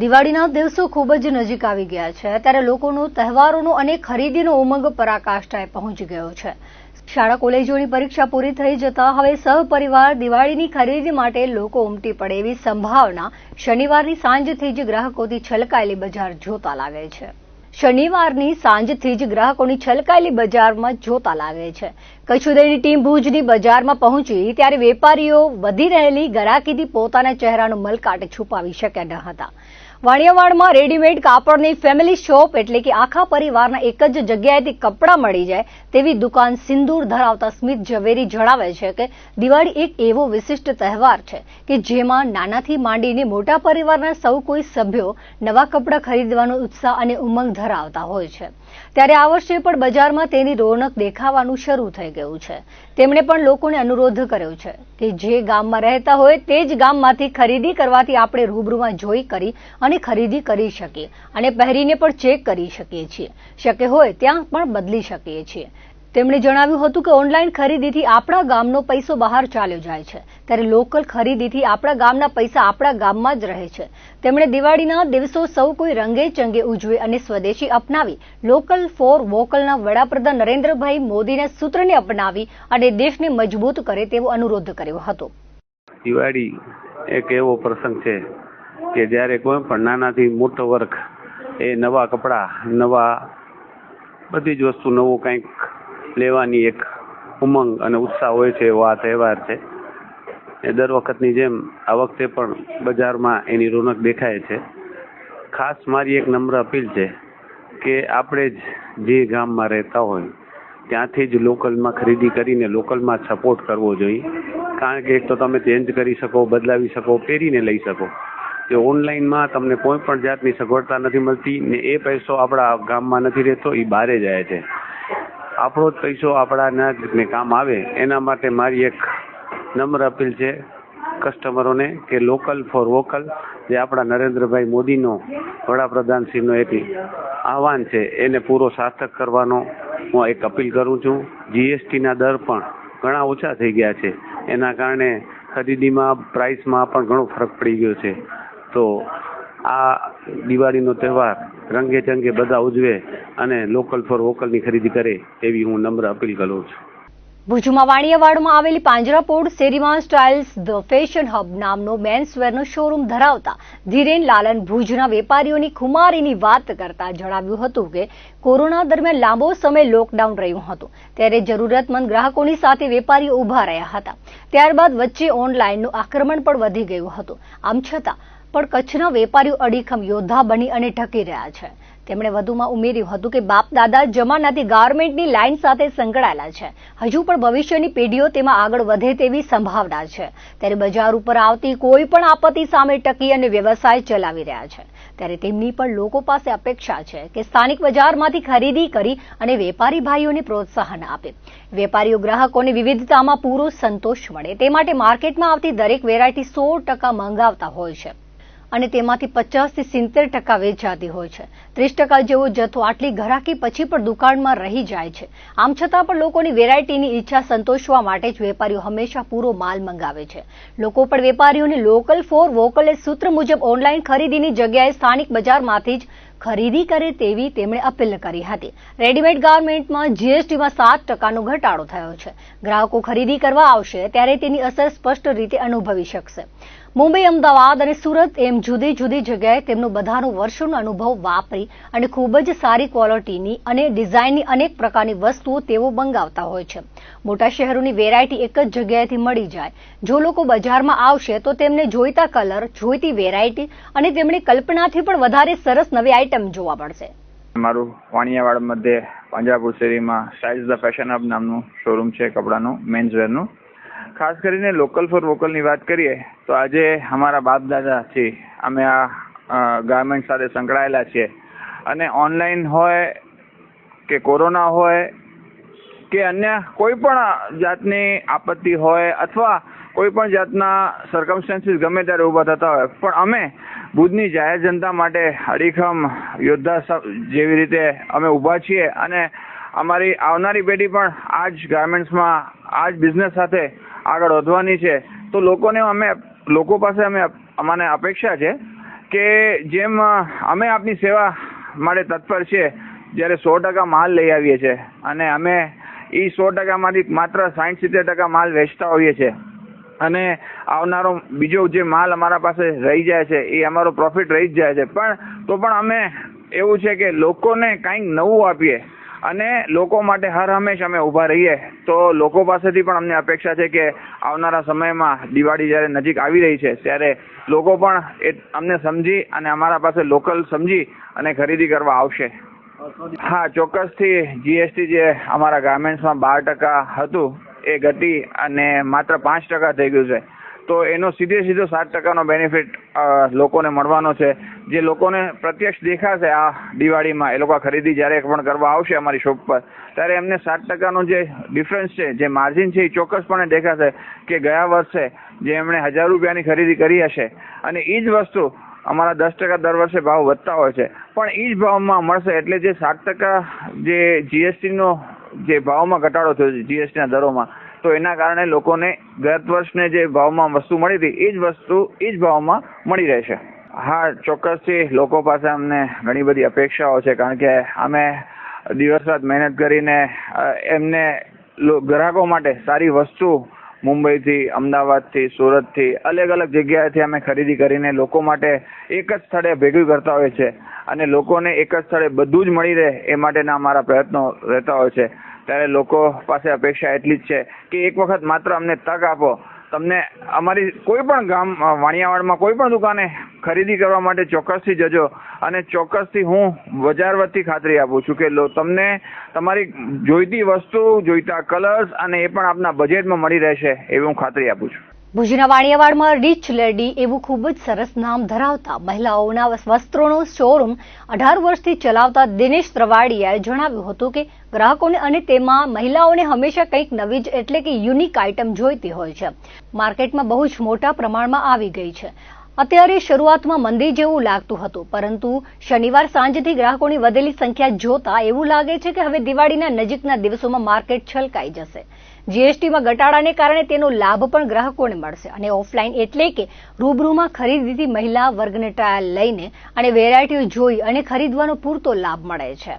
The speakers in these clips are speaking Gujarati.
દિવાળીના દિવસો ખૂબ જ નજીક આવી ગયા છે ત્યારે લોકોનો તહેવારોનો અને ખરીદીનો ઉમંગ પરાકાષ્ઠાએ પહોંચી ગયો છે। શાળા કોલેજોની પરીક્ષા પૂરી થઈ જતા હવે સહપરિવાર દિવાળીની ખરીદી માટે લોકો ઉમટી પડે એવી સંભાવના શનિવારની સાંજથી જ ગ્રાહકોથી છલકાયેલી બજાર જોતા લાગે છે। શનિવારની સાંજથી જ ગ્રાહકોની છલકાયેલી બજારમાં જોતા લાગે છે। કચ્છ ઉદયની ટીમ ભુજની બજારમાં પહોંચી ત્યારે વેપારીઓ વધી રહેલી ગરાકીથી પોતાના ચહેરાનો મલકાટ છુપાવી શક્યા ન હતા। વાણિયાવાડમાં રેડીમેડ કાપડની ફેમિલી શોપ એટલે કે આખા પરિવારના એક જ જગ્યાએથી કપડાં મળી જાય તેવી દુકાન સિંદૂર ધરાવતા સ્મિત ઝવેરી જણાવે છે કે દિવાળી એક એવો વિશિષ્ટ તહેવાર છે કે જેમાં નાનાથી માંડીને મોટા પરિવારના સૌ કોઈ સભ્યો નવા કપડાં ખરીદવાનો ઉત્સાહ અને ઉમંગ ધરાવતા હોય છે। ત્યારે આ વર્ષે પણ બજારમાં તેની રોનક દેખાવાનું શરૂ થઈ ગયું છે। તેમણે પણ લોકોને અનુરોધ કર્યો છે કે જે ગામમાં રહેતા હોય તે જ ગામમાંથી ખરીદી કરવાથી આપણે રૂબરૂમાં જોઈ કરી અને ખરીદી કરી શકીએ અને પહેરીને પણ ચેક કરી શકીએ છીએ, શક્ય હોય ત્યાં પણ બદલી શકીએ છીએ। તેમણે જણાવ્યું હતું કે ઓનલાઈન ખરીદીથી આપણા ગામનો પૈસો બહાર ચાલ્યો જાય છે ત્યારે લોકલ ખરીદીથી આપણા ગામના પૈસા આપણા ગામમાં જ રહે છે। તેમણે દિવાળીના દિવસો સૌ કોઈ રંગે ચંગે ઉજવે અને સ્વદેશી અપનાવી લોકલ ફોર વોકલના વડાપ્રધાન નરેન્દ્રભાઈ મોદીના સૂત્રને અપનાવી અને દેશને મજબૂત કરે તેવો અનુરોધ કર્યો હતો। દિવાળી એક એવો પ્રસંગ છે કે જ્યારે કોઈ પણ નાનાથી મોટો વર્ગ એ નવા કપડાં, નવા બધી જ વસ્તુ નવું કંઈક લેવાની એક ઉમંગ અને ઉત્સાહ હોય છે એવો આ તહેવાર છે। એ દર વખતની જેમ આ વખતે પણ બજારમાં એની રોનક દેખાય છે। ખાસ મારી એક નમ્ર અપીલ છે કે આપણે જ જે ગામમાં રહેતા હોય ત્યાંથી જ લોકલમાં ખરીદી કરીને લોકલમાં સપોર્ટ કરવો જોઈએ। કારણ કે એક તો તમે ચેન્જ કરી શકો, બદલાવી શકો, પહેરીને લઈ શકો। કે ઓનલાઈનમાં તમને કોઈ પણ જાતની સગવડતા નથી મળતી ને એ પૈસો આપણા ગામમાં નથી રહેતો, એ બહારે જાય છે। આપણો જ પૈસો આપણાના ને કામ આવે એના માટે મારી એક નમ્ર અપીલ છે કસ્ટમરોને કે લોકલ ફોર વોકલ જે આપણા નરેન્દ્રભાઈ મોદીનો વડાપ્રધાનશ્રીનો એક આહવાન છે એને પૂરો સાર્થક કરવાનો હું એક અપીલ કરું છું। જીએસટીના દર પણ ઘણા ઓછા થઈ ગયા છે, એના કારણે ખરીદીમાં પ્રાઇસમાં પણ ઘણો ફરક પડી ગયો છે। તો આ દિવાળીનો તહેવાર રંગે ચંગે બધા ઉજવે અને લોકલ ફોર વોકલની ખરીદી કરે એવી હું નમ્ર અપીલ કરું છું। ભુજમાં વાણિયાવાડમાં આવેલી પાંજરાપોળ શેરીમાં સ્ટાઇલ્સ ધ ફેશન હબ નામનો મેન્સવેરનો શોરૂમ ધરાવતા ધીરેન લાલન ભુજના વેપારીઓની ખુમારીની વાત કરતા જણાવ્યું હતું કે કોરોના દરમિયાન લાંબો સમય લોકડાઉન રહ્યું હતું ત્યારે જરૂરતમંદ ગ્રાહકોની સાથે વેપારીઓ ઉભા રહ્યા હતા। ત્યારબાદ વચ્ચે ઓનલાઈનનું આક્રમણ પણ વધી ગયું હતું। આમ છતાં પણ કચ્છના વેપારીઓ અડીખમ યોદ્ધા બની અને ટકી રહ્યા છે। તેમણે વધુમાં ઉમેર્યું હતું કે બાપ દાદા જમાનાથી ગાર્મેન્ટની લાઇન સાથે સંકળાયેલા છે, હજુ પણ ભવિષ્યની પેઢીઓ તેમાં આગળ વધે તેવી સંભાવના છે। ત્યારે બજાર ઉપર આવતી કોઈ પણ આપત્તિ સામે ટકી અને વ્યવસાય ચલાવી રહ્યા છે। ત્યારે તેમની પણ લોકો પાસે અપેક્ષા છે કે સ્થાનિક બજારમાંથી ખરીદી કરી અને વેપારી ભાઈઓને પ્રોત્સાહન આપે। વેપારીઓ ગ્રાહકોને વિવિધતામાં પૂરો સંતોષ મળે તે માટે માર્કેટમાં આવતી દરેક વેરાયટી 100% મંગાવતા હોય છે અને તેમાંથી 50 થી 70% વેચાતી હોય છે। 30% જેવો જથ્થો આટલી ઘરાકી પછી પણ દુકાનમાં રહી જાય છે। આમ છતાં પણ લોકોની વેરાયટીની ઈચ્છા સંતોષવા માટે જ વેપારીઓ હંમેશા પૂરો માલ મંગાવે છે। લોકો પણ વેપારીઓને લોકલ ફોર વોકલ સૂત્ર મુજબ ઓનલાઈન ખરીદીની જગ્યાએ સ્થાનિક બજારમાંથી જ ખરીદી કરે તેવી તેમણે અપીલ કરી હતી। રેડીમેડ ગાર્મેન્ટમાં જીએસટીમાં 7%નો ઘટાડો થયો છે। ગ્રાહકો ખરીદી કરવા આવશે ત્યારે તેની અસર સ્પષ્ટ રીતે અનુભવી શકશે। મુંબઈ, અમદાવાદ અને સુરત એમ જુદી જુદી જગ્યાએ તેમનો બધાનો વર્ષોનો અનુભવ વાપરી અને ખૂબ જ સારી ક્વોલિટીની અને ડિઝાઇનની અનેક પ્રકારની વસ્તુઓ તેઓ મંગાવતા હોય છે। મોટા શહેરોની વેરાયટી એક જ જગ્યાએથી મળી જાય। જો લોકો બજારમાં આવશે તો તેમને જોઈતા કલર, જોઈતી વેરાયટી અને તેમની કલ્પનાથી પણ વધારે સરસ નવી આઇટમ જોવા મળશે। મારું વાણિયાવાડ મધ્ય પાંજરાપોળ શેરીમાં સ્ટાઇલ્સ ધ ફેશન હબ નામનું શોરૂમ છે કપડાનું, મેન્સવેરનું। ખાસ કરીને લોકલ ફોર વોકલની વાત કરીએ તો આજે અમારા બાપ દાદાથી અમે આ ગાર્મેન્ટ સાથે સંકળાયેલા છીએ અને ઓનલાઈન હોય કે કોરોના હોય કે અન્ય કોઈ પણ જાતની આપત્તિ હોય અથવા કોઈ પણ જાતના સર્કમસ્ટન્સીસ ગમે ત્યારે ઊભા થતા હોય પણ અમે ભુજની જાહેર જનતા માટે અડીખમ યોદ્ધા જેવી રીતે અમે ઊભા છીએ અને અમારી આવનારી પેઢી પણ આ જ ગાર્મેન્ટ્સમાં આ જ બિઝનેસ સાથે આગળ વધવાની છે। તો લોકો પાસે અમને અપેક્ષા છે કે જેમ અમે આપની સેવા માટે તત્પર છીએ, જ્યારે 100% માલ લઈ આવીએ છીએ અને અમે એ 100% માંથી માત્ર 60-70% માલ વેચતા હોઈએ છીએ અને આવનારો બીજો જે માલ અમારા પાસે રહી જાય છે એ અમારો પ્રોફિટ રહી જ જાય છે, પણ તો પણ અમે એવું છે કે લોકોને કંઈક નવું આપીએ અને લોકો માટે હર હંમેશ અમે ઊભા રહીએ. તો લોકો પાસેથી પણ અમને અપેક્ષા છે કે આવનારા સમયમાં દિવાળી જ્યારે નજીક આવી રહી છે ત્યારે લોકો પણ અમને સમજી અને અમારા પાસે લોકલ સમજી અને ખરીદી કરવા આવશે. હા, ચોક્કસથી જીએસટી જે અમારા ગાર્મેન્ટ્સમાં 12% હતું એ ઘટી અને માત્ર 5% થઈ ગયું છે. તો એનો સીધો 7% બેનિફિટ લોકોને મળવાનો છે, જે લોકોને પ્રત્યક્ષ દેખાશે આ દિવાળીમાં. એ લોકો ખરીદી જ્યારે પણ કરવા આવશે અમારી શોપ પર ત્યારે એમને 7% જે ડિફરન્સ છે, જે માર્જિન છે, એ ચોક્કસપણે દેખાશે કે ગયા વર્ષે જે એમણે 1000 રૂપિયાની ખરીદી કરી હશે અને એ જ વસ્તુ અમારા 10% દર વર્ષે ભાવ વધતા હોય છે પણ એ જ ભાવમાં મળશે. એટલે જે 7% જે જીએસટીનો જે ભાવમાં ઘટાડો થયો છે જીએસટીના દરોમાં, તો એના કારણે લોકોને ગત વર્ષને જે ભાવમાં વસ્તુ મળી હતી એ જ વસ્તુ એ જ ભાવમાં મળી રહેશે. હા, ચોક્કસથી લોકો પાસે અમને ઘણી બધી અપેક્ષાઓ છે, કારણ કે અમે દિવસ રાત મહેનત કરીને એમને ગ્રાહકો માટે સારી વસ્તુ મુંબઈથી, અમદાવાદથી, સુરતથી, અલગ અલગ જગ્યાએથી અમે ખરીદી કરીને લોકો માટે એક જ સ્થળે ભેગું કરતા હોય છે અને લોકોને એક જ સ્થળે બધું જ મળી રહે એ માટેના અમારા પ્રયત્નો રહેતા હોય છે. ત્યારે લોકો પાસે અપેક્ષા એટલી જ છે કે એક વખત માત્ર અમને તક આપો. તમને અમારી કોઈ પણ ગામ વાણિયાવાડમાં કોઈ પણ દુકાને ખરીદી કરવા માટે ચોક્કસથી જજો અને ચોક્કસથી હું બજાર વતી ખાતરી આપું છું કે તમને તમારી જોઈતી વસ્તુ, જોઈતા કલર્સ અને એ પણ આપના બજેટમાં મળી રહેશે એવી હું ખાતરી આપું છું. ભુજના વાણિયાવાડમાં રીચ લેડી એવું ખૂબ જ સરસ નામ ધરાવતા મહિલાઓના વસ્ત્રોનો શોરૂમ 18 વર્ષથી ચલાવતા દિનેશ ત્રવાડીયાએ જણાવ્યું હતું કે ગ્રાહકોને અને તેમાં મહિલાઓને હંમેશા કંઈક નવી જ એટલે કે યુનિક આઇટમ જોઈતી હોય છે. માર્કેટમાં બહુ જ મોટા પ્રમાણમાં આવી ગઈ છે. અત્યારે શરૂઆતમાં મંદી જેવું લાગતું હતું, પરંતુ શનિવાર સાંજથી ગ્રાહકોની વધેલી સંખ્યા જોતા એવું લાગે છે કે હવે દિવાળીના નજીકના દિવસોમાં માર્કેટ છલકાઈ જશે. જીએસટીમાં ઘટાડાને કારણે તેનો લાભ પણ ગ્રાહકોને મળશે અને ઓફલાઈન એટલે કે રૂબરૂમાં ખરીદીથી મહિલા વર્ગને ટ્રાયલ લઈને અને વેરાયટીઓ જોઈ અને ખરીદવાનો પૂરતો લાભ મળે છે.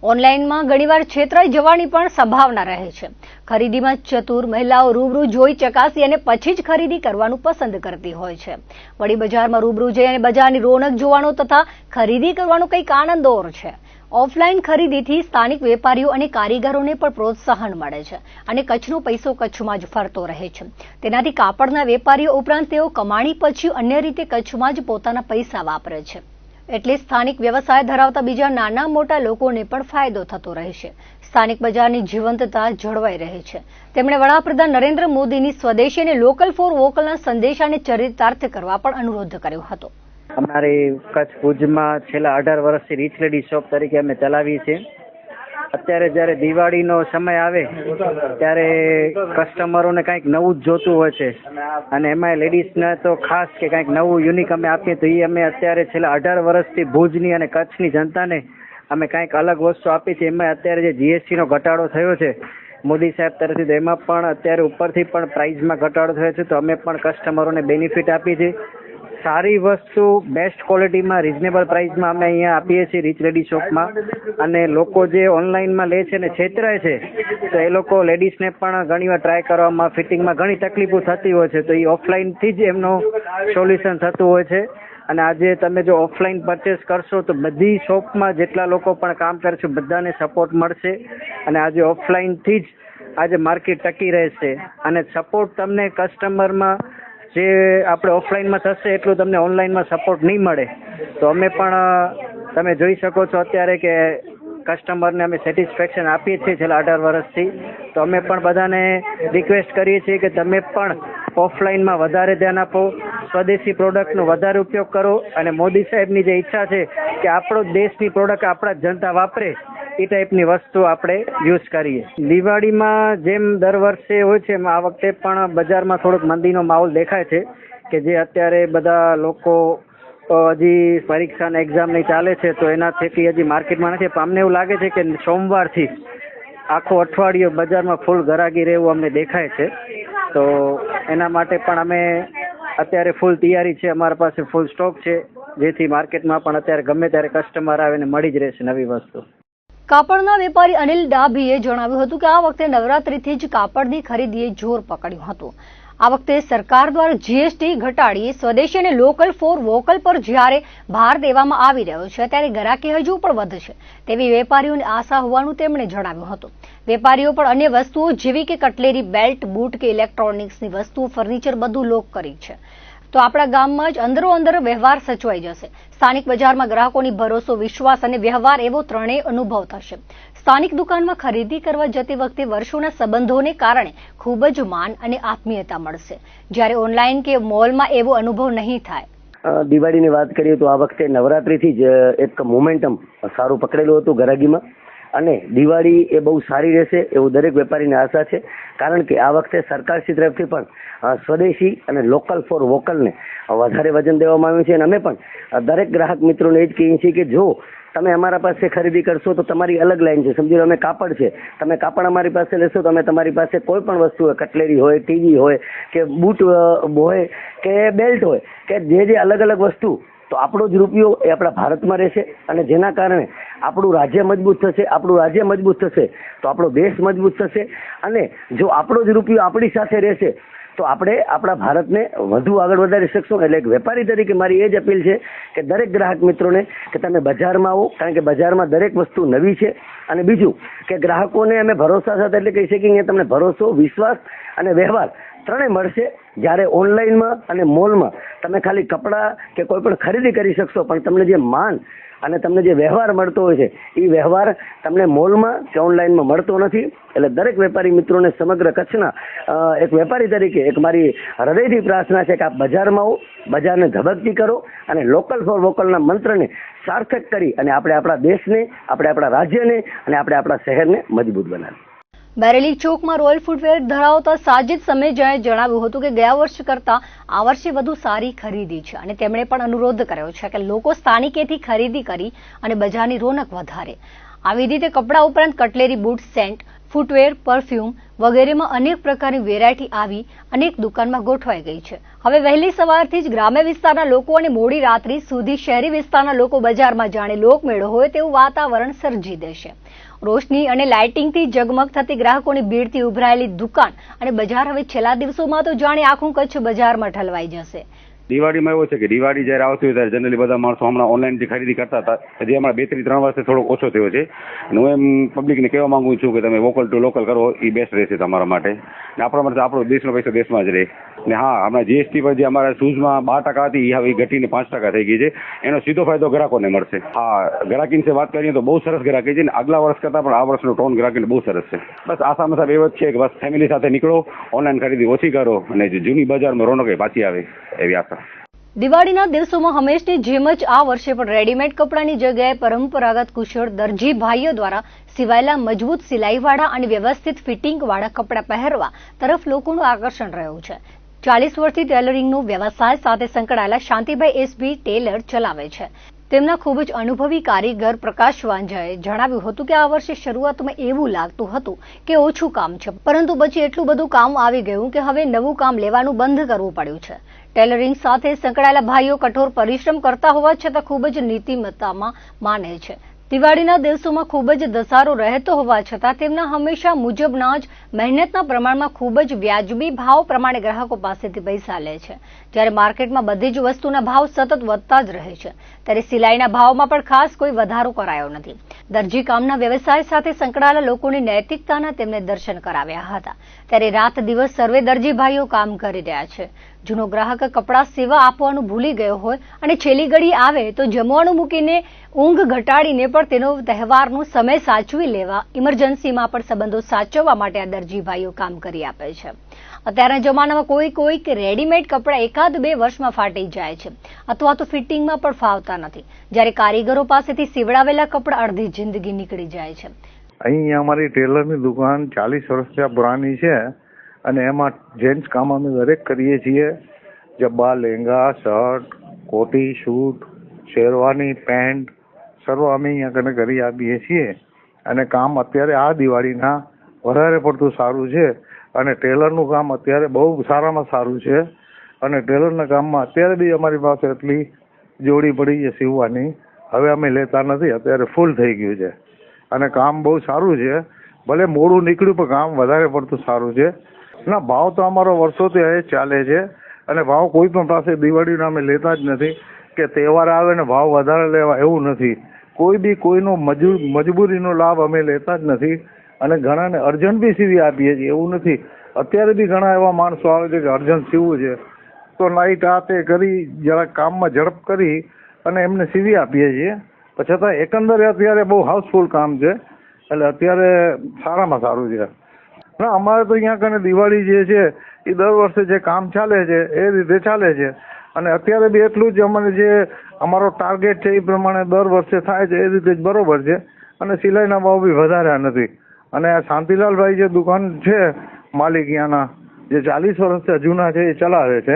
ઓનલાઈનમાં ઘણીવાર છેતરાઈ જવાની પણ સંભાવના રહે છે. ખરીદીમાં ચતુર મહિલાઓ રૂબરૂ જોઈ ચકાસી અને પછી જ ખરીદી કરવાનું પસંદ કરતી હોય છે. વળી બજારમાં રૂબરૂ જઈ અને બજારની રોનક જોવાનો તથા ખરીદી કરવાનો કંઈક આનંદ ઓર છે. ઓફલાઈન ખરીદીથી સ્થાનિક વેપારીઓ અને કારીગરોને પણ પ્રોત્સાહન મળે છે અને કચ્છનો પૈસો કચ્છમાં જ ફરતો રહે છે. તેનાથી કાપડના વેપારીઓ ઉપરાંત તેઓ કમાણી પછી અન્ય રીતે કચ્છમાં જ પોતાના પૈસા વાપરે છે. એટલે સ્થાનિક વ્યવસાય ધરાવતા બીજા નાના મોટા લોકોને પણ ફાયદો થતો રહે છે. સ્થાનિક બજારની જીવંતતા જળવાઈ રહે છે. તેમણે વડાપ્રધાન નરેન્દ્ર મોદીની સ્વદેશી અને લોકલ ફોર વોકલના સંદેશાને ચરિતાર્થ કરવા પણ અનુરોધ કર્યો હતો. અમારી કચ્છ ભુજમાં છેલ્લા 18 વર્ષથી રીચ લેડી શોપ તરીકે અમે ચલાવીએ છીએ. અત્યારે જ્યારે દિવાળીનો સમય આવે ત્યારે કસ્ટમરોને કંઈક નવું જ જોતું હોય છે અને એમાં લેડીઝને તો ખાસ કે કંઈક નવું યુનિક અમે આપીએ તો એ અમે અત્યારે છેલ્લા 18 વર્ષથી ભુજની અને કચ્છની જનતાને અમે કંઈક અલગ વસ્તુ આપીએ છીએ. એમાં અત્યારે જે જીએસટીનો ઘટાડો થયો છે મોદી સાહેબ તરફથી, તો એમાં પણ અત્યારે ઉપરથી પણ પ્રાઇઝમાં ઘટાડો થયો છે, તો અમે પણ કસ્ટમરોને બેનિફિટ આપીએ છીએ. સારી વસ્તુ બેસ્ટ ક્વોલિટીમાં રિઝનેબલ પ્રાઇસમાં અમે અહીંયા આપીએ છીએ રીચ લેડી શોપમાં. અને લોકો જે ઓનલાઈનમાં લે છે ને છેતરાય છે તો એ લોકો લેડીઝને પણ ઘણીવાર ટ્રાય કરવામાં ફિટિંગમાં ઘણી તકલીફો થતી હોય છે, તો એ ઓફલાઈનથી જ એમનું સોલ્યુશન થતું હોય છે. અને આજે તમે જો ઓફલાઈન પરચેસ કરશો તો બધી શોપમાં જેટલા લોકો પણ કામ કરશે બધાને સપોર્ટ મળશે અને આજે ઓફલાઈનથી જ આજે માર્કેટ ટકી રહેશે અને સપોર્ટ તમને કસ્ટમરમાં જે આપણે ઓફલાઈનમાં થશે એટલું તમને ઓનલાઈનમાં સપોર્ટ નહીં મળે. તો અમે પણ તમે જોઈ શકો છો અત્યારે કે કસ્ટમરને અમે સેટિસ્ફેક્શન આપીએ છીએ છેલ્લા 18 વર્ષથી. તો અમે પણ બધાને રિક્વેસ્ટ કરીએ છીએ કે તમે પણ ઓફલાઈનમાં વધારે ધ્યાન આપો, સ્વદેશી પ્રોડક્ટનો વધારે ઉપયોગ કરો અને મોદી સાહેબની જે ઈચ્છા છે કે આપણો દેશની પ્રોડક્ટ આપણા જનતા વાપરે એ ટાઈપની વસ્તુ આપણે યુઝ કરીએ. દિવાળીમાં જેમ દર વર્ષે હોય છે એમ આ વખતે પણ બજારમાં થોડોક મંદીનો માહોલ દેખાય છે કે જે અત્યારે બધા લોકો હજી પરીક્ષા અને એક્ઝામની ચાલે છે તો એનાથી હજી માર્કેટમાં નથી. પણ અમને એવું લાગે છે કે સોમવારથી આખું અઠવાડિયું બજારમાં ફૂલ ગરાગી રહેવું અમને દેખાય છે. તો એના માટે પણ અમે અત્યારે ફૂલ તૈયારી છે, અમારા પાસે ફૂલ સ્ટોક છે જેથી માર્કેટમાં પણ અત્યારે ગમે ત્યારે કસ્ટમર આવે ને મળી જ રહેશે નવી વસ્તુ. કાપડના વેપારી અનિલ ડાભીએ જણાવ્યું હતું કે આ વખતે નવરાત્રીથી જ કાપડની ખરીદીએ જોર પકડ્યું હતું. આ વખતે સરકાર દ્વારા જીએસટી ઘટાડી સ્વદેશી અને લોકલ ફોર વોકલ પર જ્યારે ભાર દેવામાં આવી રહ્યો છે ત્યારે ગ્રાહકી હજુ પણ વધશે તેવી વેપારીઓની આશા હોવાનું તેમણે જણાવ્યું હતું. વેપારીઓ પણ અન્ય વસ્તુઓ જેવી કે કટલેરી, બેલ્ટ, બૂટ કે ઇલેક્ટ્રોનિક્સની વસ્તુઓ, ફર્નિચર બધું લોક કરી છે. તો આપણા ગામમાં જ અંદરો અંદર વ્યવહાર સચવાઈ જશે. સ્થાનિક બજારમાં ગ્રાહકોની ભરોસો, વિશ્વાસ અને વ્યવહાર એવો ત્રણેય અનુભવ થશે. સ્થાનિક દુકાનમાં ખરીદી કરવા જતી વખતે વર્ષોના સંબંધોને કારણે ખૂબ જ માન અને આત્મીયતા મળશે, જ્યારે ઓનલાઈન કે મોલમાં એવો અનુભવ નહીં થાય. દિવાળીની વાત કરીએ તો આ વખતે નવરાત્રીથી જ એક મોમેન્ટમ સારું પકડેલું હતું ગરાગીમાં, અને દિવાળી એ બહુ સારી રહેશે એવું દરેક વેપારીને આશા છે. કારણ કે આ વખતે સરકારશ્રી તરફથી પણ સ્વદેશી અને લોકલ ફોર વોકલને વધારે વજન દેવામાં આવ્યું છે. અને અમે પણ દરેક ગ્રાહક મિત્રોને એ જ કહીએ છીએ કે જો તમે અમારા પાસે ખરીદી કરશો તો તમારી અલગ લાઈન છે. સમજી લો અમે કાપડ છે, તમે કાપડ અમારી પાસે લેશો તો અમે તમારી પાસે કોઈ પણ વસ્તુ હોય, કટલેરી હોય, ટીવી હોય કે બૂટ હોય કે બેલ્ટ હોય કે જે અલગ અલગ વસ્તુ, તો આપણો જ રૂપિયો એ આપણા ભારતમાં રહેશે અને જેના કારણે આપણું રાજ્ય મજબૂત થશે. આપણું રાજ્ય મજબૂત થશે તો આપણો દેશ મજબૂત થશે. અને જો આપણો જ રૂપિયો આપણી સાથે રહેશે તો આપણે આપણા ભારતને વધુ આગળ વધારી શકશું. એટલે એક વેપારી તરીકે મારી એ જ અપીલ છે કે દરેક ગ્રાહક મિત્રોને કે તમે બજારમાં આવો, કારણ કે બજારમાં દરેક વસ્તુ નવી છે. અને બીજું કે ગ્રાહકોને અમે ભરોસા સાથે એટલે કહી શકીએ કે તમને ભરોસો, વિશ્વાસ અને વ્યવહાર ત્રણેય મળશે. જ્યારે ઓનલાઈનમાં અને મોલમાં તમે ખાલી કપડાં કે કોઈ પણ ખરીદી કરી શકશો, પણ તમને જે માન અને તમને જે વ્યવહાર મળતો હોય છે એ વ્યવહાર તમને મોલમાં કે ઓનલાઈનમાં મળતો નથી. એટલે દરેક વેપારી મિત્રોને સમગ્ર કચ્છના એક વેપારી તરીકે એક મારી હૃદયથી પ્રાર્થના છે કે આપ બજારમાં આવો, બજારને ધબકતી કરો અને લોકલ ફોર વોકલના મંત્રને સાર્થક કરી અને આપણે આપણા દેશને, આપણે આપણા રાજ્યને અને આપણે આપણા શહેરને મજબૂત બનાવીએ. બેરેલી ચોકમાં રોયલ ફૂટવેર ધરાવતા સાજિદ સમેજાએ જણાવ્યું હતું કે ગયા વર્ષ કરતાં આ વર્ષે વધુ સારી ખરીદી છે અને તેમણે પણ અનુરોધ કર્યો છે કે લોકો સ્થાનિકેથી ખરીદી કરી અને બજારની રોનક વધારે. આવી રીતે કપડાં ઉપરાંત cutlery, boot, scent, footwear, perfume વગેરેમાં અનેક પ્રકારની વેરાયટી આવી અનેક દુકાનમાં ગોઠવાઈ ગઈ છે. હવે વહેલી સવારથી જ ગ્રામ્ય વિસ્તારના લોકો અને મોડી રાત્રિ સુધી શહેરી વિસ્તારના લોકો બજારમાં જાણે લોકમેળો હોય તેવું વાતાવરણ સર્જી દેશે. રોશની અને લાઇટિંગથી જગમગ થતી ગ્રાહકોની ભીડથી ઉભરાયેલી દુકાન અને બજાર હવે છેલ્લા દિવસોમાં તો જાણે આખું કચ્છ બજારમાં ઠલવાઈ જશે. દિવાળીમાં એવું છે કે દિવાળી જયારે આવતી હોય ત્યારે જનરલી બધા માણસો હમણાં ઓનલાઈન જે ખરીદી કરતા હતા, જે હમણાં 2-3 વર્ષથી થોડો ઓછો થયો છે. અને હું એમ પબ્લિકને કહેવા માંગુ છું કે તમે વોકલ ટુ લોકલ કરો, એ બેસ્ટ રહેશે તમારા માટે. ને આપણા માટે આપણો દેશનો પૈસો દેશમાં જ રહે. ને હા, હમણાં જીએસટી પર જે અમારા શૂઝમાં 12% હતી એ હવે ઘટીને 5% થઈ ગઈ છે. એનો સીધો ફાયદો ગ્રાહકોને મળશે. હા, ગ્રાહકીની વાત કરીએ તો બહુ સરસ ગ્રાહકી છે ને આગલા વર્ષ કરતાં પણ આ વર્ષનો ટોન ગ્રાહકીને બહુ સરસ છે. બસ આસામાં સાહેબ એવું જ છે કે બસ ફેમિલી સાથે નીકળો, ઓનલાઈન ખરીદી ઓછી કરો અને જૂની બજારમાં રોનક પાછી આવે એવી આશા. દિવાળીના દિવસોમાં હંમેશની જેમ જ આ વર્ષે પણ રેડીમેડ કપડાની જગ્યાએ પરંપરાગત કુશળ દરજી ભાઈઓ દ્વારા સિવાયેલા મજબૂત સિલાઈવાળા અને વ્યવસ્થિત ફિટિંગવાળા કપડાં પહેરવા તરફ લોકોનું આકર્ષણ રહ્યું છે. 40 વર્ષથી ટેલરિંગનો વ્યવસાય સાથે સંકળાયેલા શાંતિભાઈ એસબી ટેલર ચલાવે છે. તેમના ખૂબ જ અનુભવી કારીગર પ્રકાશ વાંઝાએ જણાવ્યું હતું કે આ વર્ષે શરૂઆતમાં એવું લાગતું હતું કે ઓછું કામ છે, પરંતુ પછી એટલું બધું કામ આવી ગયું કે હવે નવું કામ લેવાનું બંધ કરવું પડ્યું છે. ટેલરિંગ સાથે સંકળાયેલા ભાઈઓ કઠોર પરિશ્રમ કરતા હોવા છતાં ખૂબ જ નીતિમત્તામાં માને છે. દિવાળીના દિવસોમાં ખૂબ જ ધસારો રહેતો હોવા છતાં તેમના હંમેશા મુજબના જ મહેનતના પ્રમાણમાં ખૂબ જ વ્યાજબી ભાવ પ્રમાણે ગ્રાહકો પાસેથી પૈસા લે છે. જ્યારે માર્કેટમાં બધી જ વસ્તુના ભાવ સતત વધતા જ રહે છે, ત્યારે સિલાઈના ભાવમાં પણ ખાસ કોઈ વધારો કરાયો નથી. દરજી કામના વ્યવસાય સાથે સંકળાયેલા લોકોની નૈતિકતાના તેમને દર્શન કરાવ્યા હતા. ત્યારે રાત દિવસ સર્વે દરજી ભાઈઓ કામ કરી રહ્યા છે. જૂનો ગ્રાહક કપડાં સેવા આપવાનું ભૂલી ગયો હોય અને છેલ્લી ઘડી આવે તો જમવાનું મૂકીને ઊંઘ ઘટાડીને પણ તેનો તહેવારનો સમય સાચવી લેવા, ઇમરજન્સીમાં પણ સંબંધો સાચવવા માટે આ દરજી ભાઈઓ કામ કરી આપે છે. અત્યારના જમાનામાં કોઈક રેડીમેડ કપડાં 1-2 વર્ષમાં ફાટી જાય છે અથવા તો ફિટિંગમાં પણ ફાવતા નથી, જ્યારે કારીગરો પાસેથી સીવડાવેલા કપડાં અડધી જિંદગી નીકળી જાય છે. અહીં અમારી ટેલરની દુકાન 40 વર્ષથી પુરાની છે અને એમાં જેન્ટ્સ કામ અમે દરેક કરીએ છીએ. જબ્બા, લેંગા, શર્ટ, કોટી, શૂટ, શેરવાની, પેન્ટ સર્વ અમે અહીંયા કને કરી આપીએ છીએ. અને કામ અત્યારે આ દિવાળીના વધારે પડતું સારું છે અને ટેલરનું કામ અત્યારે બહુ સારામાં સારું છે. અને ટેલરના કામમાં અત્યારે બી અમારી પાસે એટલી જોડી પડી છે સીવવાની, હવે અમે લેતા નથી, અત્યારે ફૂલ થઈ ગયું છે અને કામ બહુ સારું છે. ભલે મોડું નીકળ્યું પણ કામ વધારે પડતું સારું છે. ના, ભાવ તો અમારો વર્ષોથી એ ચાલે છે અને ભાવ કોઈ પણ પાસે દિવાળીના અમે લેતા જ નથી કે તહેવાર આવે ને ભાવ વધારે લેવા, એવું નથી. કોઈ બી કોઈનો મજબૂરીનો લાભ અમે લેતા જ નથી અને ઘણાને અર્જન્ટ બી સીવી આપીએ છીએ, એવું નથી. અત્યારે બી ઘણા એવા માણસો આવે છે કે અર્જન્ટ સીવવું છે તો નાઈટ આ તે કરી જરા કામમાં ઝડપ કરી અને એમને સીવી આપીએ છીએ. પણ છતાં એકંદરે અત્યારે બહુ હાઉસફુલ કામ છે, એટલે અત્યારે સારામાં સારું છે. ના, અમારે તો અહીંયા કને દિવાળી જે છે એ દર વર્ષે જે કામ ચાલે છે એ રીતે ચાલે છે અને અત્યારે બી એટલું જ અમારે જે અમારો ટાર્ગેટ છે એ પ્રમાણે દર વર્ષે થાય છે, એ રીતે જ બરોબર છે અને સિલાઈના ભાવ બી વધાર્યા નથી. અને આ શાંતિલાલભાઈ જે દુકાન છે માલિકિયાના, જે 40 વર્ષથી જૂના છે, એ ચલાવે છે.